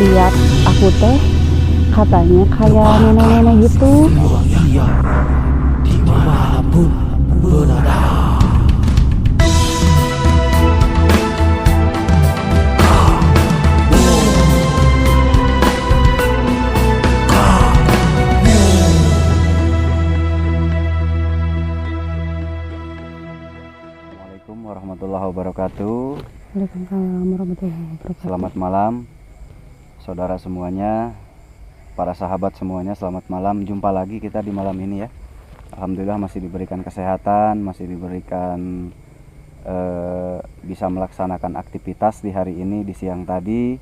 Lihat aku teh katanya kayak nenek-nenek gitu. Dimanapun berada. Assalamualaikum warahmatullahi wabarakatuh. Waalaikumsalam warahmatullahi wabarakatuh. Selamat malam saudara semuanya, para sahabat semuanya, selamat malam. Jumpa lagi kita di malam ini ya. Alhamdulillah masih diberikan kesehatan, masih diberikan bisa melaksanakan aktivitas di hari ini, di siang tadi.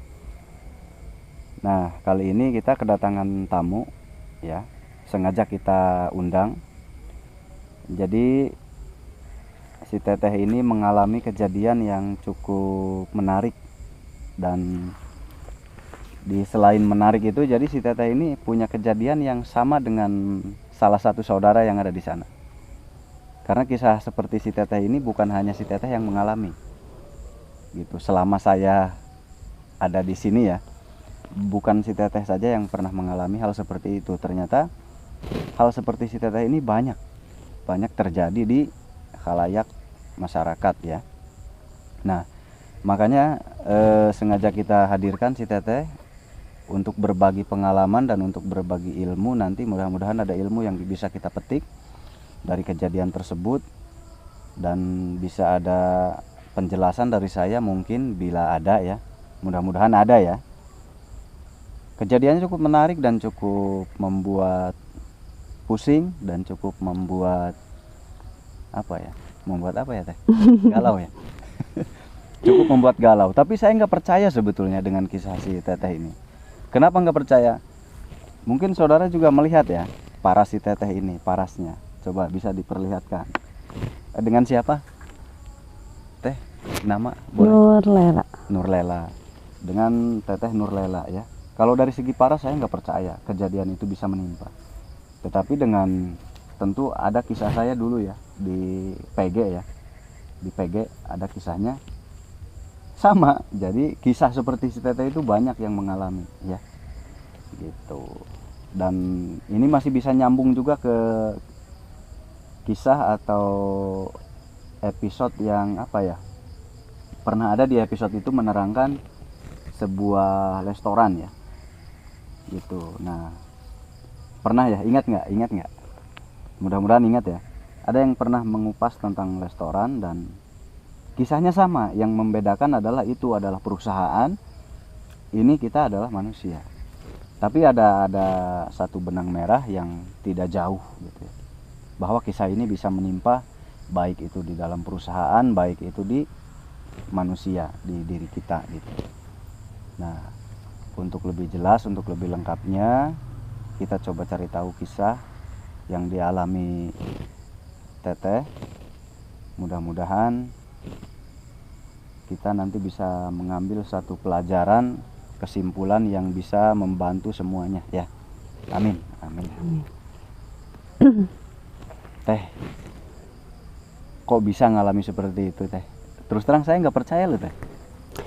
Nah, kali ini kita kedatangan tamu ya, sengaja kita undang. Jadi si Teteh ini mengalami kejadian yang cukup menarik, dan selain menarik itu, jadi si Teteh ini punya kejadian yang sama dengan salah satu saudara yang ada di sana. Karena kisah seperti si Teteh ini bukan hanya si Teteh yang mengalami gitu. Selama saya ada di sini ya, bukan si Teteh saja yang pernah mengalami hal seperti itu. Ternyata hal seperti si Teteh ini banyak terjadi di khalayak masyarakat ya. Nah, makanya sengaja kita hadirkan si Teteh untuk berbagi pengalaman dan untuk berbagi ilmu. Nanti mudah-mudahan ada ilmu yang bisa kita petik dari kejadian tersebut, dan bisa ada penjelasan dari saya mungkin bila ada ya. Mudah-mudahan ada ya. Kejadiannya cukup menarik dan cukup membuat pusing dan cukup membuat apa ya Teh? Galau ya. Cukup membuat galau. Tapi saya nggak percaya sebetulnya dengan kisah si Teteh ini. Kenapa nggak percaya? Mungkin saudara juga melihat ya, paras si Teteh ini, parasnya. Coba bisa diperlihatkan. Dengan siapa? Teh, nama? Boleh? Nurlela. Dengan Teteh Nurlela ya. Kalau dari segi paras saya nggak percaya kejadian itu bisa menimpa. Tetapi dengan tentu ada kisah saya dulu ya di PG ya. Di PG ada kisahnya sama. Jadi kisah seperti si Teteh itu banyak yang mengalami ya gitu. Dan ini masih bisa nyambung juga ke kisah atau episode yang pernah ada di episode itu, menerangkan sebuah restoran ya gitu. Nah, pernah ya, ingat nggak? Mudah-mudahan ingat ya. Ada yang pernah mengupas tentang restoran dan kisahnya sama. Yang membedakan adalah itu adalah perusahaan, ini kita adalah manusia. Tapi ada satu benang merah yang tidak jauh gitu ya. Bahwa kisah ini bisa menimpa baik itu di dalam perusahaan, baik itu di manusia, di diri kita gitu. Nah, untuk lebih jelas, untuk lebih lengkapnya, kita coba cari tahu kisah yang dialami Teteh. Mudah-mudahan kita nanti bisa mengambil satu pelajaran, kesimpulan yang bisa membantu semuanya ya. Amin. Teh, kok bisa ngalami seperti itu Teh? Terus terang saya nggak percaya loh Teh.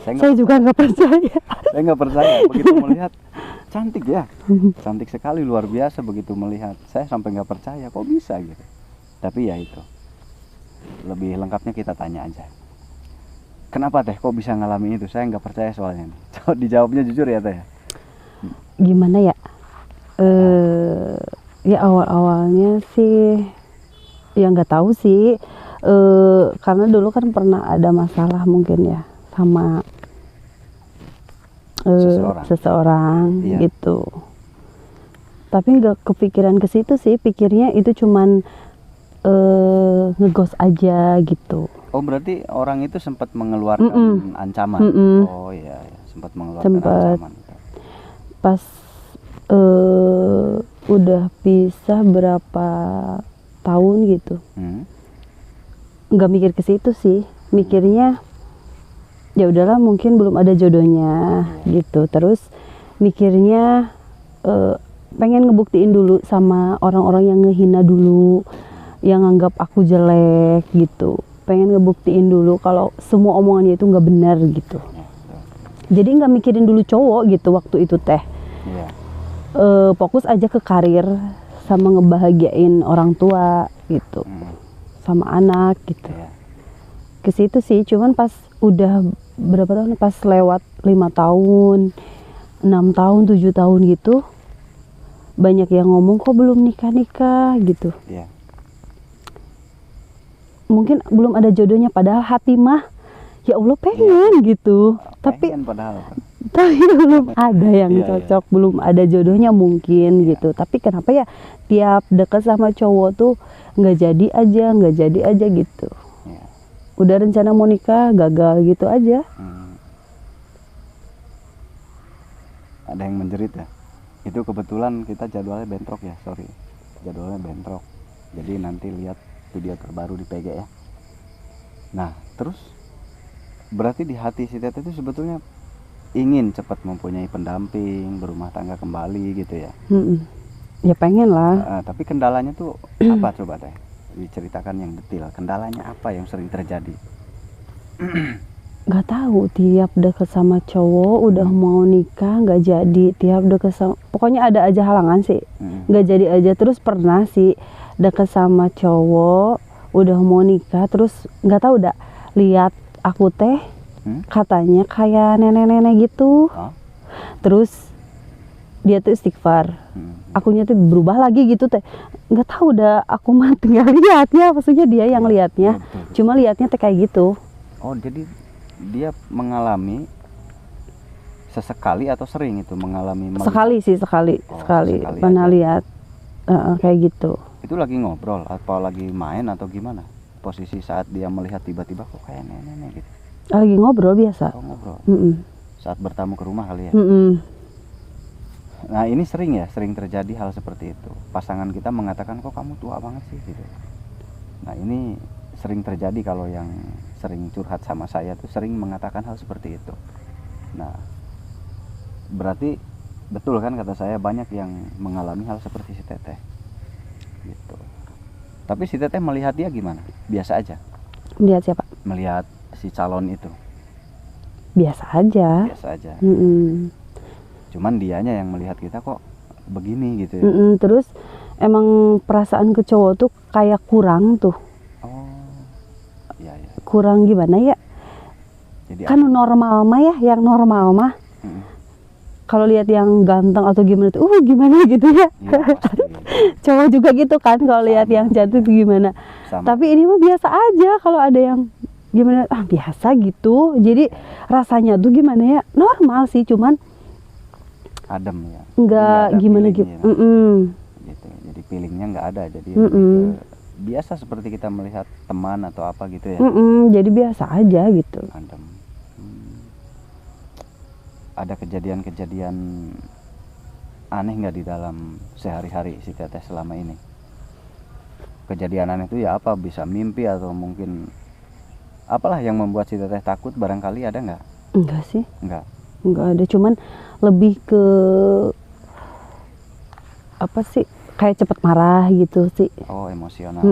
Saya juga nggak percaya. Saya nggak percaya begitu melihat. Cantik ya, cantik sekali, luar biasa begitu melihat. Saya sampai nggak percaya kok bisa gitu. Tapi ya itu, lebih lengkapnya kita tanya aja. Kenapa Teh kok bisa ngalami itu? Saya nggak percaya soalnya. Dijawabnya jujur ya Teh. Gimana ya? Ya awal-awalnya sih ya nggak tahu sih. Karena dulu kan pernah ada masalah mungkin ya sama seseorang iya. Gitu. Tapi nggak kepikiran ke situ sih, pikirnya itu cuman ngegos aja gitu. Oh, berarti orang itu sempat mengeluarkan ancaman. Oh iya, sempat mengeluarkan ancaman. Pas udah pisah berapa tahun gitu, nggak mikir ke situ sih, mikirnya ya udahlah mungkin belum ada jodohnya gitu. Terus mikirnya pengen ngebuktiin dulu sama orang-orang yang ngehina dulu, yang nganggap aku jelek gitu. Pengen ngebuktiin dulu kalau semua omongannya itu nggak benar gitu. Jadi nggak mikirin dulu cowok gitu waktu itu teh. Iya. Fokus aja ke karir sama ngebahagiain orang tua gitu, sama anak gitu. Iya. Ke situ sih, cuman pas udah berapa tahun, pas lewat 5 tahun, 6 tahun, 7 tahun gitu, banyak yang ngomong kok belum nikah-nikah gitu. Iya. Mungkin belum ada jodohnya, padahal hati mah ya Allah pengen gitu. Pengen padahal. Tapi belum ada yang Iya, cocok, belum ada jodohnya mungkin gitu. Tapi kenapa ya tiap deket sama cowok tuh nggak jadi aja gitu. Iya. Udah rencana mau nikah gagal gitu aja. Ada yang menjerit ya. Itu kebetulan kita jadwalnya bentrok ya, sorry. Jadwalnya bentrok. Jadi nanti lihat video terbaru di PG ya. Nah, terus berarti di hati si Teteh itu sebetulnya ingin cepat mempunyai pendamping, berumah tangga kembali gitu ya. Ya pengen lah. Tapi kendalanya tuh apa coba Teh? Diceritakan yang detail. Kendalanya apa yang sering terjadi? Nggak tahu, tiap deket sama cowok udah mau nikah nggak jadi, tiap deket sama, pokoknya ada aja halangan sih, nggak jadi aja. Terus pernah sih deket sama cowok udah mau nikah, terus nggak tahu dah lihat aku teh katanya kayak nenek-nenek gitu. Terus dia tuh istighfar, akunya tuh berubah lagi gitu teh, nggak tahu dah, aku mah tinggal lihat ya, maksudnya dia yang lihatnya, cuma lihatnya teh kayak gitu. Oh, jadi dia mengalami sesekali atau sering itu mengalami sekali sih, sekali pernah lihat kayak gitu. Itu lagi ngobrol atau lagi main atau gimana posisi saat dia melihat tiba-tiba kok kayak nenek gitu? Lagi ngobrol biasa. Oh, ngobrol. Saat bertamu ke rumah kali ya. Nah, ini sering terjadi hal seperti itu. Pasangan kita mengatakan kok kamu tua banget sih gitu. Nah, ini sering terjadi kalau yang sering curhat sama saya tuh sering mengatakan hal seperti itu. Nah, berarti betul kan kata saya, banyak yang mengalami hal seperti si Teteh gitu. Tapi si Teteh melihat dia gimana? Biasa aja? Melihat siapa? Melihat si calon itu biasa aja. Cuman dianya yang melihat kita kok begini gitu ya. Terus emang perasaan ke cowok tuh kayak kurang tuh. Kurang gimana ya? Jadi kan normal mah ya, yang normal mah. Kalau lihat yang ganteng atau gimana tuh, gimana gitu ya. Cowok juga gitu kan, kalau lihat yang cantik tuh gimana. Tapi ini mah biasa aja, kalau ada yang gimana, biasa gitu. Jadi rasanya tuh gimana ya, normal sih, cuman adem ya. Enggak gimana gitu. Gitu. Jadi feelingnya nggak ada, jadi biasa seperti kita melihat teman atau apa gitu ya. Jadi biasa aja gitu. Adem. Ada kejadian-kejadian aneh nggak di dalam sehari-hari si Teteh selama ini? Kejadian aneh itu ya apa? Bisa mimpi atau mungkin apalah yang membuat si Teteh takut, barangkali ada nggak? Enggak sih. Enggak ada, cuman lebih ke apa sih? Kayak cepet marah gitu sih. Oh, emosional.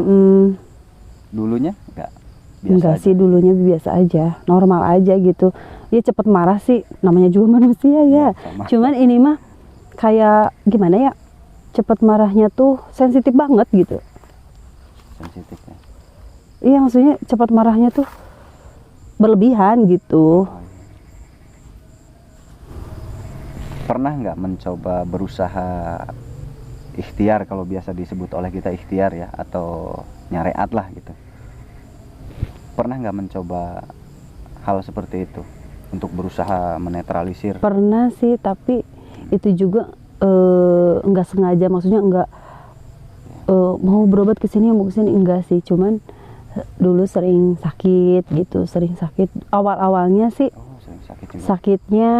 Dulunya enggak? Enggak sih, dulunya biasa aja, normal aja gitu. Ya cepet marah sih, namanya juga manusia ya. Cuman ini mah kayak gimana ya, cepet marahnya tuh sensitif banget gitu. Sensitif ya? Iya, maksudnya cepet marahnya tuh berlebihan gitu. Pernah nggak mencoba berusaha ikhtiar, kalau biasa disebut oleh kita ikhtiar ya, atau nyareat lah gitu? Pernah nggak mencoba hal seperti itu untuk berusaha menetralisir? Pernah sih, tapi itu juga nggak sengaja, maksudnya nggak mau berobat ke sini mau ke sini, enggak sih, cuman dulu sering sakit gitu, awal-awalnya sih. Sering sakit juga. Sakitnya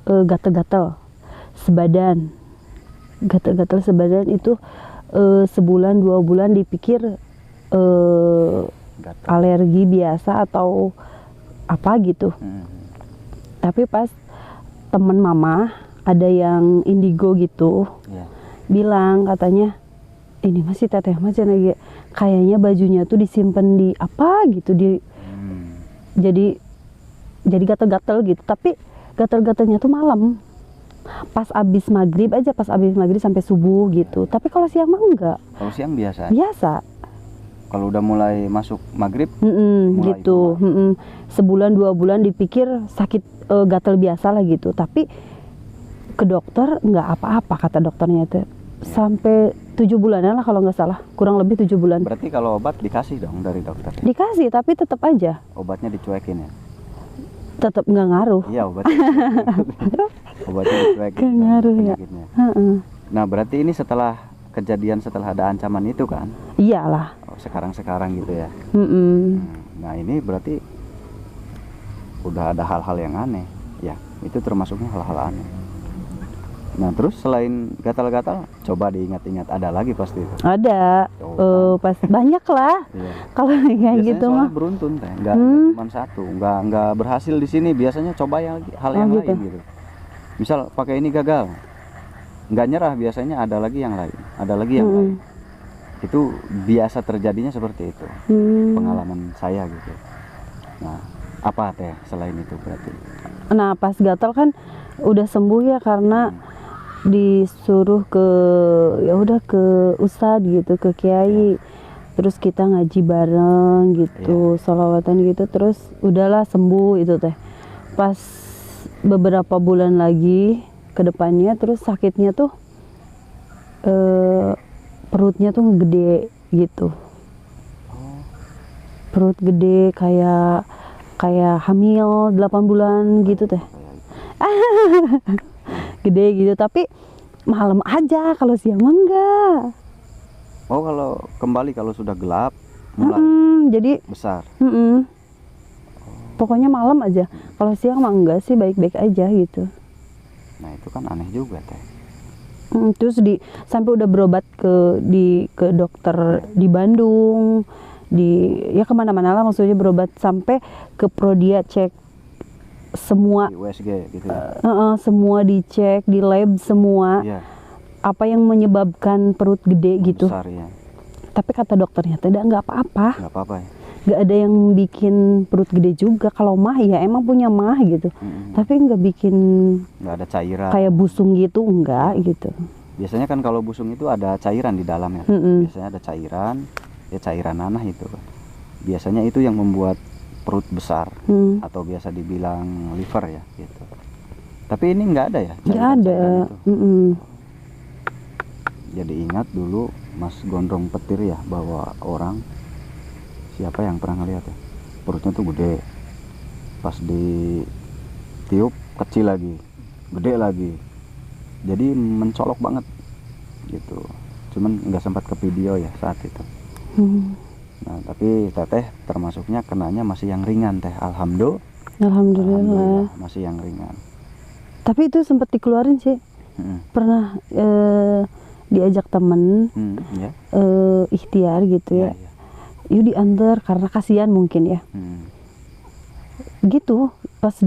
gatel-gatel sebadan, itu sebulan 2 bulan dipikir Gatal. alergi biasa atau apa gitu. Tapi pas temen mama ada yang indigo gitu, Ya. bilang katanya ini masih teteh mah cenah ge, kayaknya bajunya tuh disimpan di apa gitu, jadi gatal-gatal gitu. Tapi gatal-gatalnya tuh malam, pas abis maghrib aja, pas abis maghrib sampai subuh gitu. Tapi kalau siang mah enggak, Kalau siang biasa. biasa. Kalau udah mulai masuk maghrib, mulai Gitu. Sebulan 2 bulan dipikir sakit gatal biasa lah gitu. Tapi ke dokter nggak apa-apa kata dokternya tuh. Sampai 7 bulanan lah kalau nggak salah, kurang lebih 7 bulan. berarti kalau obat dikasih dong dari dokter. Dikasih tapi tetap aja, Obatnya dicuekin ya. tetap nggak ngaruh. Iya, obatnya. Obatnya dicuekin. Nggak ngaruh ya. penyakitnya. Heeh. Nah, berarti ini setelah kejadian, setelah ada ancaman itu kan? Iyalah. Sekarang gitu ya. Mm-mm. Nah, ini berarti udah ada hal-hal yang aneh. Ya, itu termasuknya hal-hal aneh. Nah, terus selain gatal-gatal, coba diingat-ingat, ada lagi pasti itu. Ada, pas banyak lah. Iya. Kalau kayak Biasanya gitu soalnya mah. beruntun teh, nggak cuma satu, nggak berhasil di sini, biasanya coba hal yang gitu. lain gitu. Misal pakai ini gagal, nggak nyerah, biasanya ada lagi yang lain, ada lagi yang lain. Itu biasa terjadinya seperti itu, pengalaman saya gitu. Nah, apa teh selain itu berarti? Nah, pas gatal kan udah sembuh ya, karena disuruh ke ke ustadz gitu, ke kiai. Terus kita ngaji bareng gitu, sholawatan gitu, terus udahlah sembuh itu teh. Pas beberapa bulan lagi ke depannya, terus sakitnya tuh perutnya tuh gede gitu. Perut gede kayak hamil 8 bulan gitu teh. Gede gitu, tapi malam aja, kalau siang mah enggak. Oh, kalau kembali kalau sudah gelap mulai Jadi besar. pokoknya malam aja. Kalau siang mah enggak sih, baik-baik aja gitu. Nah, itu kan aneh juga teh. Terus sampai udah berobat ke dokter di Bandung, ya kemana-mana lah, maksudnya berobat sampai ke Prodia, cek semua, Di USG gitu ya. semua dicek di lab semua. Iya, Apa yang menyebabkan perut gede gitu. besar ya. Tapi kata dokternya tidak, nggak apa-apa, Nggak apa-apa ya. nggak ada yang bikin perut gede juga. Kalau mah ya emang punya mah gitu, tapi nggak bikin Nggak ada cairan. kayak busung gitu, enggak gitu. Biasanya kan kalau busung itu ada cairan di dalamnya. Biasanya ada cairan, ya cairan nanah itu. Biasanya itu yang membuat perut besar, atau biasa dibilang liver ya gitu. Tapi ini nggak ada ya? Nggak ada. Itu. Jadi ingat dulu Mas Gondrong Petir ya, bahwa orang, siapa yang pernah ngeliat ya, perutnya tuh gede, pas ditiup kecil lagi, gede lagi, jadi mencolok banget gitu. Cuman nggak sempat ke video ya saat itu. Nah, tapi teteh termasuknya kenanya masih yang ringan teh. Alhamdulillah masih yang ringan. Tapi itu sempat dikeluarin sih. Pernah diajak temen Ya. ikhtiar gitu ya. Iya. Yuk diantar, karena kasihan mungkin ya. Gitu pas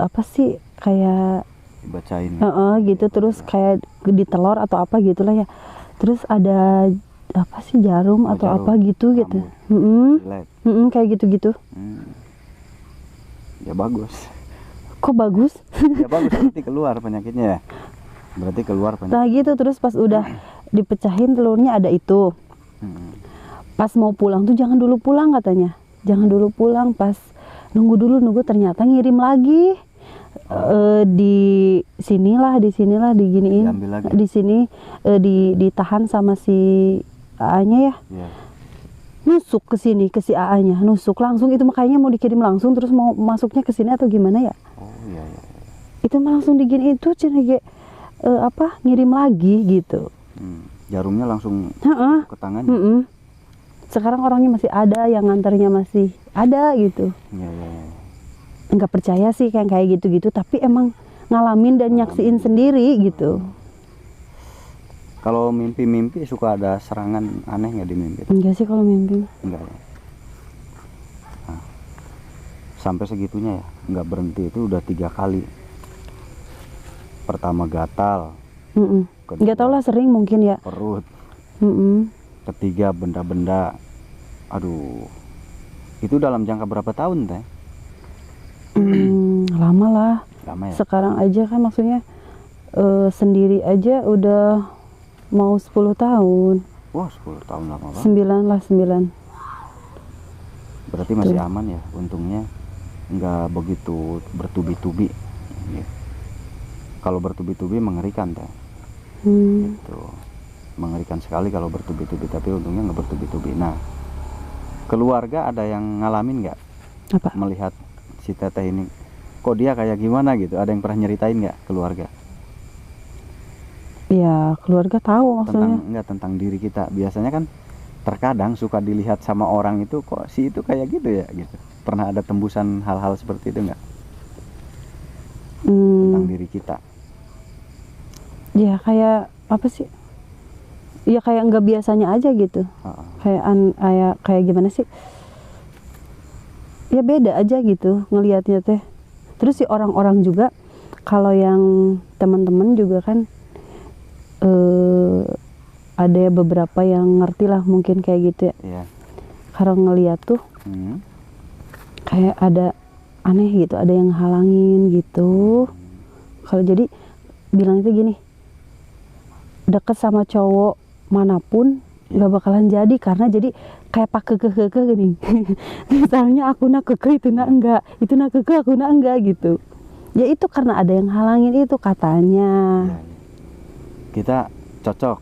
apa sih, kayak Dibacain. gitu, terus kayak di telur atau apa gitulah ya. Terus ada apa sih, jarum atau jarum, apa gitu. Relate. Kayak gitu-gitu. Ya bagus. Kok bagus? Ya bagus, berarti keluar penyakitnya ya. Berarti keluar penyakit. Nah gitu, terus pas udah dipecahin telurnya ada itu. Pas mau pulang tuh jangan dulu pulang katanya. Jangan dulu pulang, pas nunggu ternyata ngirim lagi. Di sinilah diginiin. Diambil lagi. Di sini ditahan sama si AA-nya ya. Iya. Nusuk ke sini, ke si AA-nya, nusuk langsung. Itu makanya mau dikirim langsung, terus mau masuknya ke sini atau gimana ya. Oh iya. Itu mah langsung diginiin itu ngirim lagi gitu. Jarumnya langsung ke tangan. Sekarang orangnya masih ada, yang nganternya masih ada gitu. Iya. Nggak percaya sih kayak gitu-gitu, tapi emang ngalamin dan nyaksiin sendiri gitu. Kalau mimpi-mimpi suka ada serangan aneh nggak di mimpi? Enggak sih kalau mimpi. Enggak ya. Nah, sampai segitunya ya, nggak berhenti, itu udah 3 kali. Pertama gatal, kedua Nggak tahu lah, sering mungkin ya. perut, Mm-mm. ketiga benda-benda. Aduh, itu dalam jangka berapa tahun teh? Lama lah. Lama ya. Sekarang aja kan maksudnya sendiri aja udah mau 10 tahun. Wah, 10 tahun lama banget. 9 lah, 9. Berarti masih aman ya, untungnya nggak begitu bertubi-tubi. Ya. Kalau bertubi-tubi mengerikan teh. Itu mengerikan sekali kalau bertubi-tubi, tapi untungnya nggak bertubi-tubi. Nah, keluarga ada yang ngalamin nggak Apa? melihat si teteh ini? Kok dia kayak gimana gitu? Ada yang pernah nyeritain nggak keluarga? Ya keluarga tahu maksudnya. Tentang diri kita. Biasanya kan terkadang suka dilihat sama orang itu, kok si itu kayak gitu ya gitu. Pernah ada tembusan hal-hal seperti itu nggak? Tentang diri kita. Ya kayak apa sih? Ya kayak nggak biasanya aja gitu. Kayak gimana sih? Ya beda aja gitu ngelihatnya teh. Terus si orang-orang juga, kalau yang teman-teman juga kan ada beberapa yang ngerti lah mungkin kayak gitu ya. Iya. Kalau ngelihat tuh kayak ada aneh gitu, ada yang halangin gitu. Kalau jadi bilang itu gini, deket sama cowok manapun nggak bakalan jadi, karena jadi kayak pak keke gini. Misalnya aku nak keke, itu nak enggak, itu nak keke, aku nak enggak gitu. Ya itu karena ada yang halangin itu katanya. Ya. Kita cocok,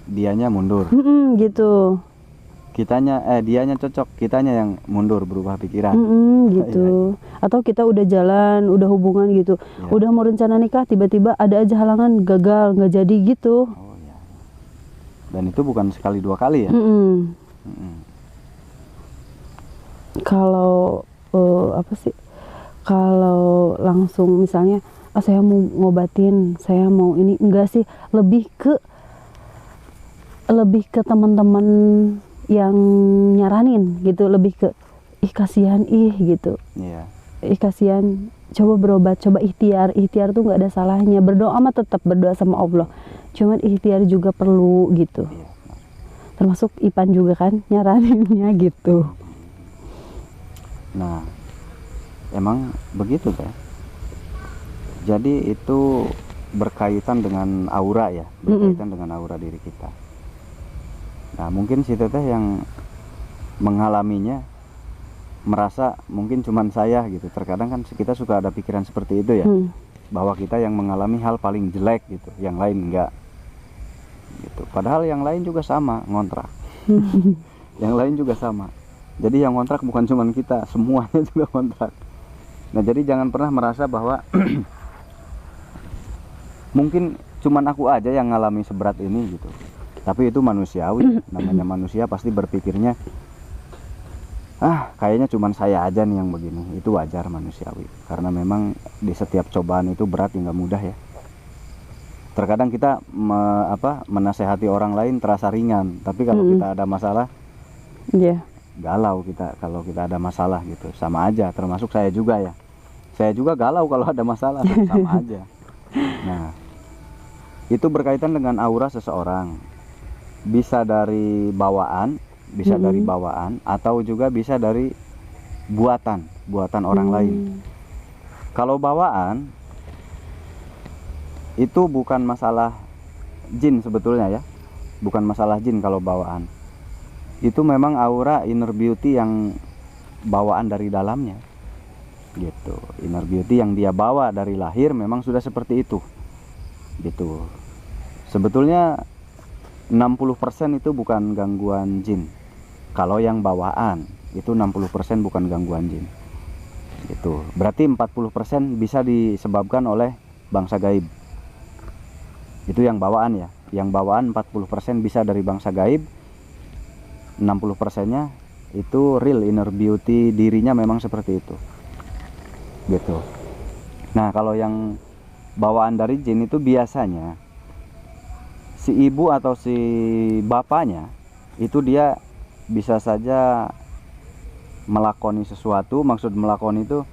dianya mundur. Gitu. Dianya cocok, kitanya yang mundur, berubah pikiran. Gitu. Atau kita udah jalan, udah hubungan gitu, Ya. udah mau rencana nikah, tiba-tiba ada aja halangan, gagal, nggak jadi gitu. Oh ya. Dan itu bukan sekali 2 kali ya? Kalau apa sih? Kalau langsung misalnya, saya mau ngobatin, saya mau ini, enggak sih, lebih ke teman-teman yang nyaranin gitu, lebih ke kasihan gitu. Iya. Kasihan, coba berobat, coba ikhtiar tuh nggak ada salahnya. Berdoa mah tetap berdoa sama Allah, cuman ikhtiar juga perlu gitu. Iya. Termasuk Ipan juga kan nyaraninnya gitu. Nah, emang begitu teh. Jadi itu berkaitan dengan aura ya, berkaitan dengan aura diri kita. Nah, mungkin si teteh yang mengalaminya merasa mungkin cuman saya gitu. Terkadang kan kita suka ada pikiran seperti itu ya, bahwa kita yang mengalami hal paling jelek gitu, yang lain enggak gitu. Padahal yang lain juga sama ngontrak. Yang lain juga sama. Jadi yang ngontrak bukan cuman kita, semuanya juga ngontrak. Nah, jadi jangan pernah merasa bahwa mungkin cuman aku aja yang ngalami seberat ini gitu. Tapi itu manusiawi. Namanya manusia pasti berpikirnya, kayaknya cuman saya aja nih yang begini. Itu wajar, manusiawi. Karena memang di setiap cobaan itu berat, nggak mudah ya. Terkadang kita menasehati orang lain terasa ringan, tapi kalau kita ada masalah, galau kita. Kalau kita ada masalah gitu, sama aja. Termasuk saya juga ya. Saya juga galau kalau ada masalah, sama aja. Nah, itu berkaitan dengan aura seseorang. Bisa dari bawaan, atau juga bisa dari buatan orang lain. Kalau bawaan itu bukan masalah jin sebetulnya ya, bukan masalah jin. Kalau bawaan itu memang aura inner beauty yang bawaan dari dalamnya gitu. Inner beauty yang dia bawa dari lahir memang sudah seperti itu gitu. Sebetulnya 60% itu bukan gangguan jin. Kalau yang bawaan itu 60% bukan gangguan jin gitu. Berarti 40% bisa disebabkan oleh bangsa gaib. Itu yang bawaan ya. Yang bawaan 40% bisa dari bangsa gaib, 60%-nya itu real inner beauty, dirinya memang seperti itu gitu. Nah, kalau yang bawaan dari jin itu biasanya si ibu atau si bapaknya itu dia bisa saja melakoni sesuatu. Maksud melakoni itu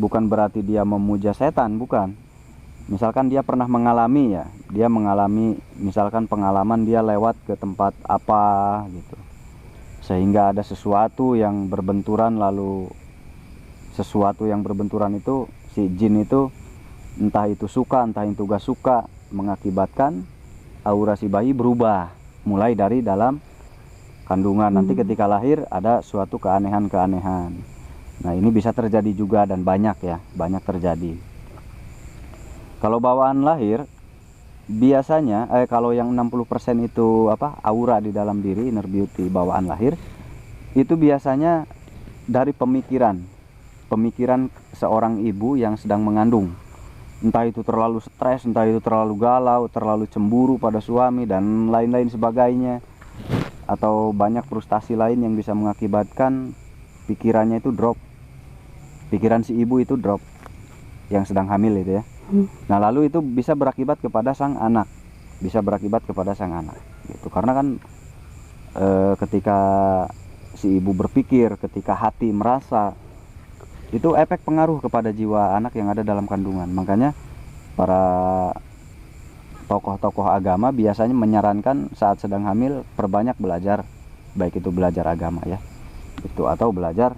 bukan berarti dia memuja setan, bukan. Misalkan dia pernah mengalami ya, dia mengalami misalkan pengalaman dia lewat ke tempat apa gitu, sehingga ada sesuatu yang berbenturan, lalu sesuatu yang berbenturan itu si jin itu entah itu suka entah itu gak suka, mengakibatkan aura si bayi berubah mulai dari dalam kandungan. Nanti ketika lahir ada suatu keanehan-keanehan. Nah ini bisa terjadi juga dan banyak ya, banyak terjadi. Kalau bawaan lahir biasanya kalau yang 60% itu aura di dalam diri, inner beauty bawaan lahir, itu biasanya dari pemikiran seorang ibu yang sedang mengandung. Entah itu terlalu stres, entah itu terlalu galau, terlalu cemburu pada suami dan lain-lain sebagainya, atau banyak frustasi lain yang bisa mengakibatkan pikirannya itu drop. Pikiran si ibu itu drop yang sedang hamil itu ya. Nah lalu itu bisa berakibat kepada sang anak, gitu. Karena kan ketika si ibu berpikir, ketika hati merasa, itu efek pengaruh kepada jiwa anak yang ada dalam kandungan. Makanya para tokoh-tokoh agama biasanya menyarankan saat sedang hamil perbanyak belajar, baik itu belajar agama ya, itu atau belajar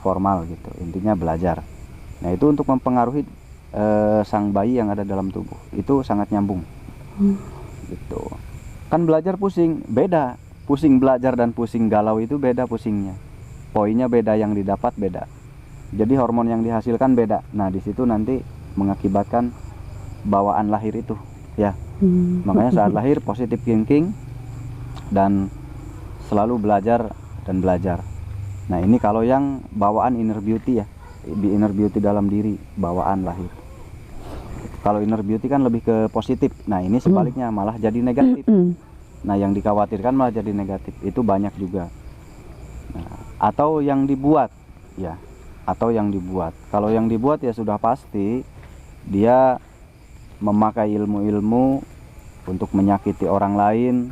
formal gitu, intinya belajar. Nah itu untuk mempengaruhi sang bayi yang ada dalam tubuh, itu sangat nyambung. Gitu. Kan belajar pusing, beda. Pusing belajar dan pusing galau itu beda pusingnya. Poinnya beda, yang didapat beda. Jadi hormon yang dihasilkan beda. Nah di situ nanti mengakibatkan bawaan lahir itu, ya. Makanya saat lahir positive thinking dan selalu belajar dan belajar. Nah ini kalau yang bawaan inner beauty ya, di inner beauty dalam diri bawaan lahir. Kalau inner beauty kan lebih ke positif. Nah ini sebaliknya malah jadi negatif. Nah yang dikhawatirkan malah jadi negatif. Itu banyak juga. Nah, atau yang dibuat ya, atau yang dibuat. Kalau yang dibuat ya sudah pasti dia memakai ilmu-ilmu untuk menyakiti orang lain,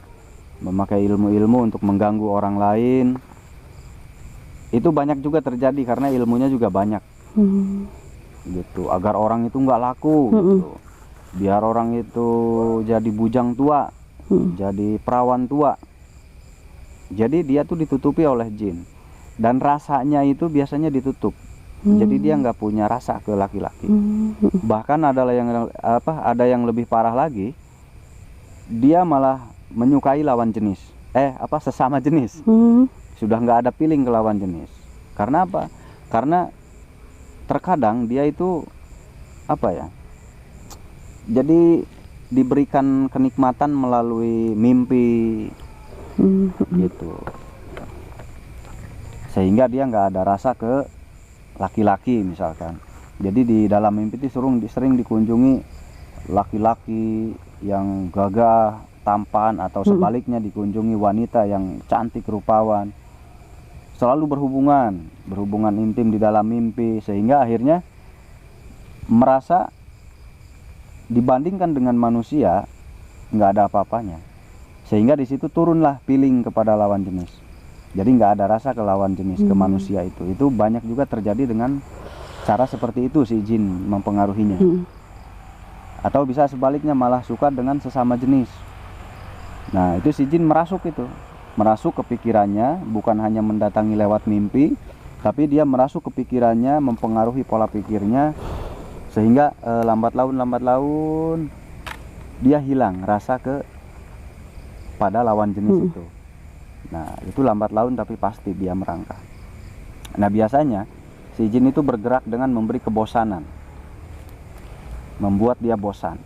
memakai ilmu-ilmu untuk mengganggu orang lain. Itu banyak juga terjadi karena ilmunya juga banyak. Gitu, agar orang itu nggak laku gitu. Biar orang itu jadi bujang tua, jadi perawan tua. Jadi dia tuh ditutupi oleh jin, dan rasanya itu biasanya ditutup. Jadi dia nggak punya rasa ke laki-laki. Bahkan ada yang lebih parah lagi, dia malah menyukai lawan jenis, sesama jenis. Sudah nggak ada feeling ke lawan jenis. Karena apa? Karena terkadang dia itu jadi diberikan kenikmatan melalui mimpi gitu, sehingga dia nggak ada rasa ke laki-laki misalkan. Jadi di dalam mimpi itu sering dikunjungi laki-laki yang gagah tampan, atau sebaliknya dikunjungi wanita yang cantik rupawan. Selalu berhubungan intim di dalam mimpi, sehingga akhirnya merasa dibandingkan dengan manusia nggak ada apa-apanya, sehingga di situ turunlah feeling kepada lawan jenis. Jadi nggak ada rasa ke lawan jenis, ke manusia itu banyak juga terjadi dengan cara seperti itu si jin mempengaruhinya. Atau bisa sebaliknya malah suka dengan sesama jenis. Nah itu si jin merasuk ke pikirannya, bukan hanya mendatangi lewat mimpi, tapi dia merasuk ke pikirannya, mempengaruhi pola pikirnya, sehingga lambat laun dia hilang rasa pada lawan jenis itu. Nah itu lambat laun tapi pasti dia merangkak. Nah biasanya si jin itu bergerak dengan memberi kebosanan, membuat dia bosan,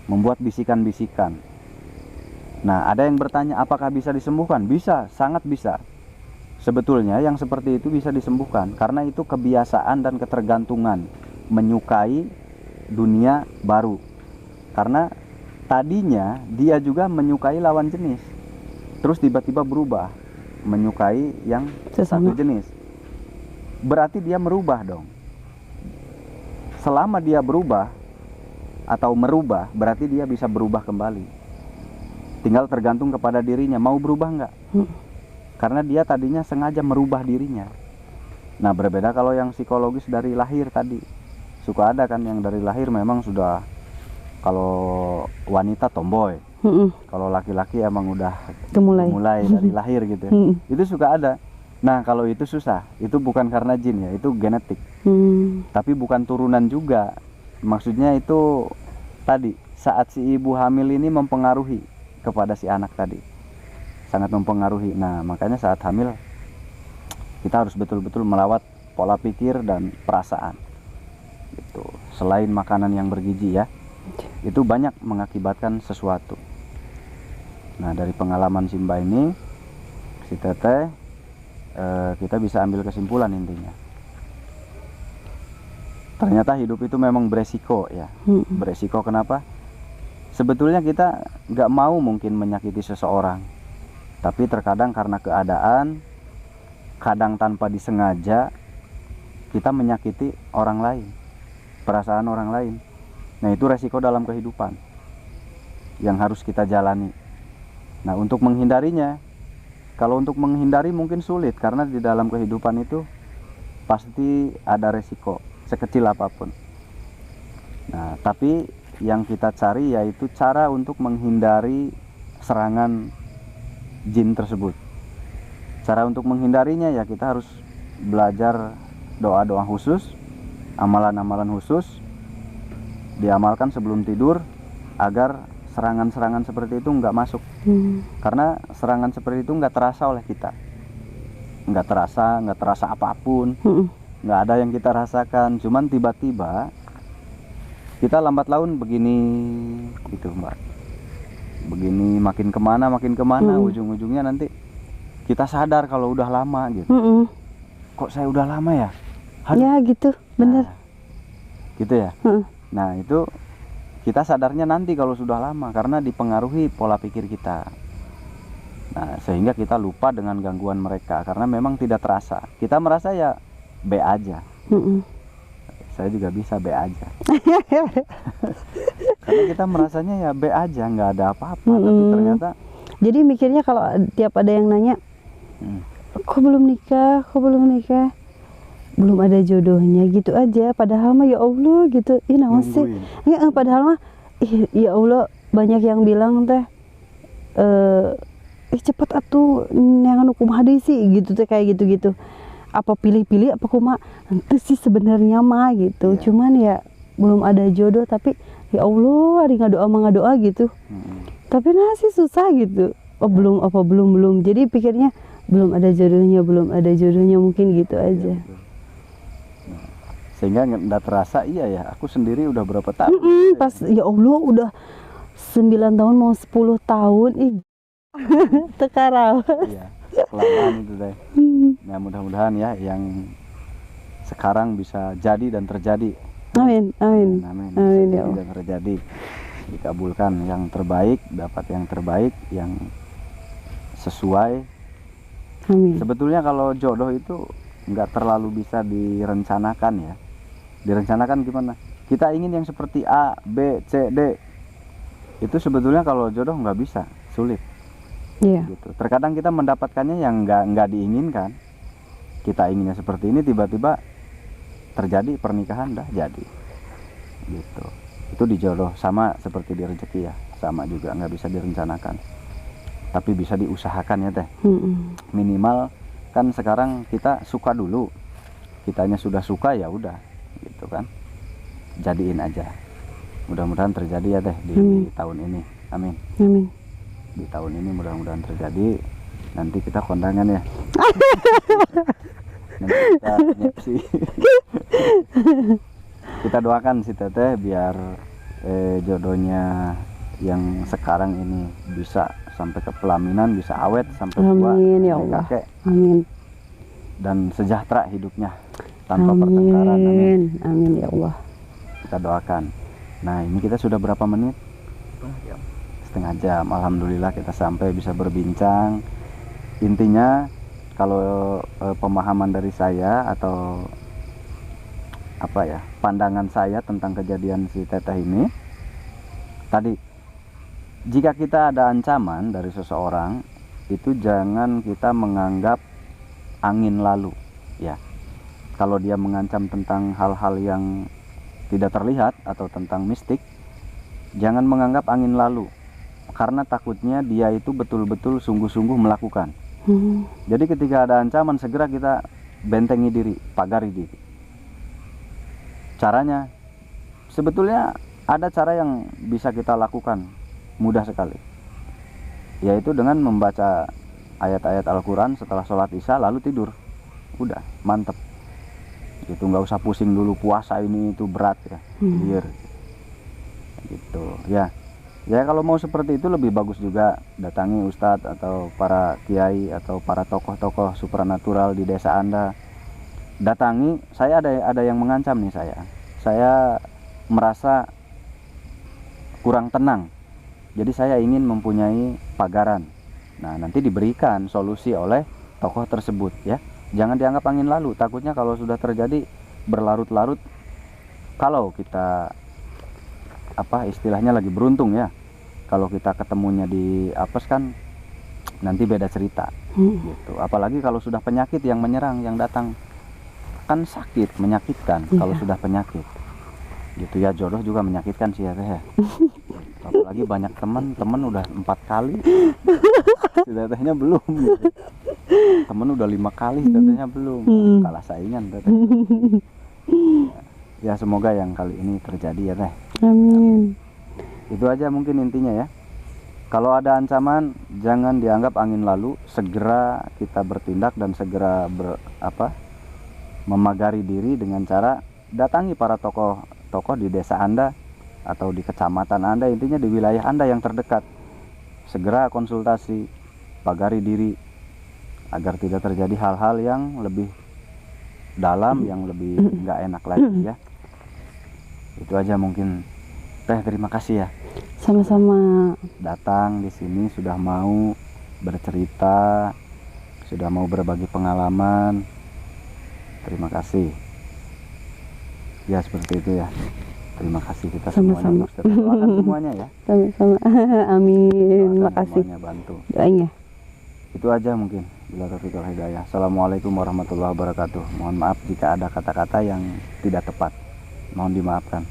membuat bisikan-bisikan. Nah ada yang bertanya, apakah bisa disembuhkan? Bisa, sangat bisa. Sebetulnya yang seperti itu bisa disembuhkan, karena itu kebiasaan dan ketergantungan menyukai dunia baru. Karena tadinya dia juga menyukai lawan jenis, terus tiba-tiba berubah menyukai yang satu jenis. Berarti dia merubah dong. Selama dia berubah, atau merubah, berarti dia bisa berubah kembali. Tinggal tergantung kepada dirinya mau berubah nggak. Karena dia tadinya sengaja merubah dirinya. Nah berbeda kalau yang psikologis dari lahir tadi. Suka ada kan yang dari lahir memang sudah, kalau wanita tomboy, kalau laki-laki emang udah mulai dari lahir gitu ya. Itu suka ada. Nah kalau itu susah, itu bukan karena jin ya, itu genetik. Tapi bukan turunan juga. Maksudnya itu tadi saat si ibu hamil ini mempengaruhi kepada si anak tadi, sangat mempengaruhi. Nah makanya saat hamil kita harus betul-betul melawat pola pikir dan perasaan gitu. Selain makanan yang bergizi ya, itu banyak mengakibatkan sesuatu. Nah dari pengalaman Simba ini, si Teteh, kita bisa ambil kesimpulan intinya. Ternyata hidup itu memang beresiko ya. Beresiko kenapa? Sebetulnya kita nggak mau mungkin menyakiti seseorang, tapi terkadang karena keadaan, kadang tanpa disengaja, kita menyakiti orang lain, perasaan orang lain. Nah itu resiko dalam kehidupan yang harus kita jalani. Nah untuk menghindarinya, kalau untuk menghindari mungkin sulit, karena di dalam kehidupan itu pasti ada resiko, sekecil apapun. Nah tapi yang kita cari yaitu cara untuk menghindari serangan jin tersebut. Cara untuk menghindarinya ya kita harus belajar doa-doa khusus, amalan-amalan khusus, diamalkan sebelum tidur agar serangan-serangan seperti itu nggak masuk. Karena serangan seperti itu nggak terasa oleh kita, nggak terasa apapun, nggak ada yang kita rasakan. Cuman tiba-tiba kita lambat laun begini gitu Mbak, begini makin kemana ujung-ujungnya nanti kita sadar kalau udah lama gitu. Kok saya udah lama ya? Aduh. Ya gitu, bener. Nah, gitu ya. Nah itu kita sadarnya nanti kalau sudah lama, karena dipengaruhi pola pikir kita. Nah sehingga kita lupa dengan gangguan mereka, karena memang tidak terasa. Kita merasa ya B aja. Saya juga bisa B aja. Karena kita merasanya ya B aja, nggak ada apa-apa. Tapi ternyata jadi mikirnya kalau tiap ada yang nanya, kok belum nikah, belum ada jodohnya gitu aja. Padahal mah ya Allah gitu, naon sih ya, padahal mah ya Allah, banyak yang bilang teh cepet atuh yang anu kumaha deui sih gitu teh, kayak gitu-gitu. Apa pilih-pilih apa kumaha itu sih sebenarnya mah gitu. Cuman ya belum ada jodoh, tapi ya Allah ari ngadoa gitu. Tapi nah sih susah gitu. Belum. Jadi pikirnya belum ada jodohnya mungkin gitu aja. Sehingga nggak terasa, iya ya, aku sendiri udah berapa tahun. Pas ya Allah udah 9 tahun mau 10 tahun tekarau. Iya, kelamaan itu deh. Nah mudah-mudahan ya yang sekarang bisa jadi dan terjadi. Amin. Ya Allah. Dan terjadi, dikabulkan yang terbaik, dapat yang terbaik, yang sesuai. Amin. Sebetulnya kalau jodoh itu nggak terlalu bisa direncanakan ya. Direncanakan gimana? Kita ingin yang seperti A, B, C, D. Itu sebetulnya kalau jodoh nggak bisa, sulit. Iya. Gitu. Terkadang kita mendapatkannya yang nggak diinginkan. Kita inginnya seperti ini, tiba-tiba terjadi pernikahan, dah jadi. Gitu. Itu di jodoh, sama seperti di rezeki ya, sama juga nggak bisa direncanakan. Tapi bisa diusahakan ya teh. Minimal kan sekarang kita suka dulu, kitanya sudah suka ya udah gitu kan, jadiin aja. Mudah-mudahan terjadi ya teh di tahun ini. Amin. Di tahun ini mudah-mudahan terjadi. Nanti kita kondangan ya. Nanti kita nyepsi. Kita doakan si Teteh biar jodohnya yang sekarang ini bisa sampai ke pelaminan, bisa awet sampai tua, ya Allah. kakek. Amin. Dan sejahtera hidupnya tanpa pertengkaran. Amin ya Allah. Kita doakan. Nah ini kita sudah berapa menit? Setengah jam. Alhamdulillah kita sampai bisa berbincang. Intinya kalau pemahaman dari saya atau apa ya, pandangan saya tentang kejadian si Teteh ini, Tadi, jika kita ada ancaman dari seseorang, itu jangan kita menganggap angin lalu, ya. Kalau dia mengancam tentang hal-hal yang tidak terlihat atau tentang mistik, jangan menganggap angin lalu, karena takutnya dia itu betul-betul sungguh-sungguh melakukan. Jadi ketika ada ancaman, segera kita bentengi diri, pagari diri. Caranya, sebetulnya ada cara yang bisa kita lakukan, mudah sekali, yaitu dengan membaca ayat-ayat Al-Quran setelah sholat isya lalu tidur. Udah, mantep gitu, nggak usah pusing dulu puasa ini itu berat ya, clear gitu ya. Ya kalau mau seperti itu lebih bagus juga datangi ustadz atau para kiai atau para tokoh-tokoh supranatural di desa Anda. Datangi, saya ada yang mengancam nih, saya merasa kurang tenang, jadi saya ingin mempunyai pagaran. Nah, nanti diberikan solusi oleh tokoh tersebut ya. Jangan dianggap angin lalu, takutnya kalau sudah terjadi berlarut-larut, kalau kita istilahnya lagi beruntung ya, kalau kita ketemunya di apes kan nanti beda cerita gitu. Apalagi kalau sudah penyakit yang menyerang, yang datang kan sakit, menyakitkan. Kalau sudah penyakit gitu ya, jodoh juga menyakitkan sih ya teh. Apalagi banyak teman udah 4 kali, si tetehnya belum gitu. Temen udah 5 kali, tetehnya belum, kalah saingan teteh. Ya semoga yang kali ini terjadi ya teh. Amin. Itu aja mungkin intinya ya. Kalau ada ancaman jangan dianggap angin lalu, segera kita bertindak dan segera memagari diri dengan cara datangi para tokoh di desa Anda atau di kecamatan Anda, intinya di wilayah Anda yang terdekat. Segera konsultasi, pagari diri agar tidak terjadi hal-hal yang lebih dalam, yang lebih nggak enak lagi ya. Itu aja mungkin teh. Terima kasih ya. Sama-sama. Datang di sini, sudah mau bercerita, sudah mau berbagi pengalaman. Terima kasih. Ya seperti itu ya. Terima kasih kita Sama-sama. semuanya. Doakan semuanya ya. Sama-sama. Amin. Doakan Makasih. semuanya, bantu. Doanya. Itu aja mungkin. Bila taufiq wal hidayah. Assalamualaikum warahmatullahi wabarakatuh. Mohon maaf jika ada kata-kata yang tidak tepat. Mohon dimaafkan.